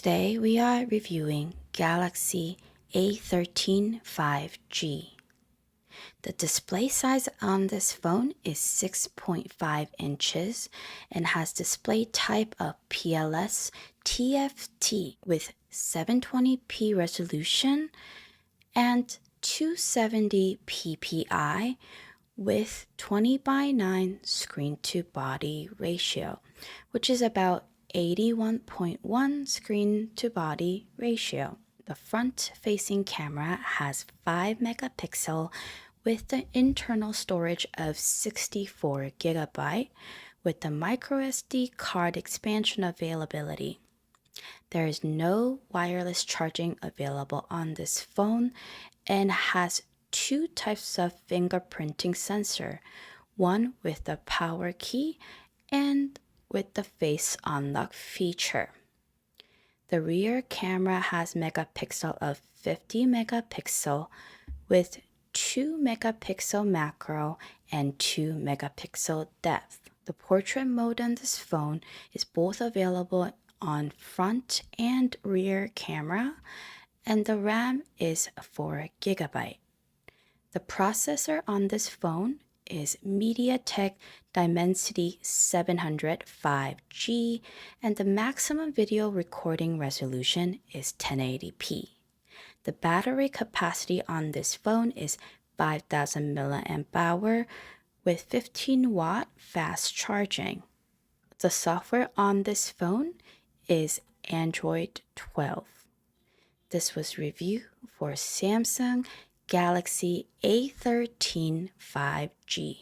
Today we are reviewing Galaxy A13 5G. The display size on this phone is 6.5 inches and has display type of PLS TFT with 720p resolution and 270 ppi with 20:9 screen-to-body ratio, which is about 81.1 screen-to-body ratio. The front-facing camera has 5 megapixel with the internal storage of 64 GB with the microSD card expansion availability. There is no wireless charging available on this phone and has 2 types of fingerprinting sensor, one with the power key and with the face unlock feature. The rear camera has megapixel of 50 megapixel with 2 megapixel macro and 2 megapixel depth. The portrait mode on this phone is both available on front and rear camera, and the RAM is 4 GB. The processor on this phone is Mediatek Dimensity 700 5G, and the maximum video recording resolution is 1080p. The battery capacity on this phone is 5000 mAh with 15 watt fast charging. The software on this phone is Android 12. This was review for Samsung Galaxy A13 5G.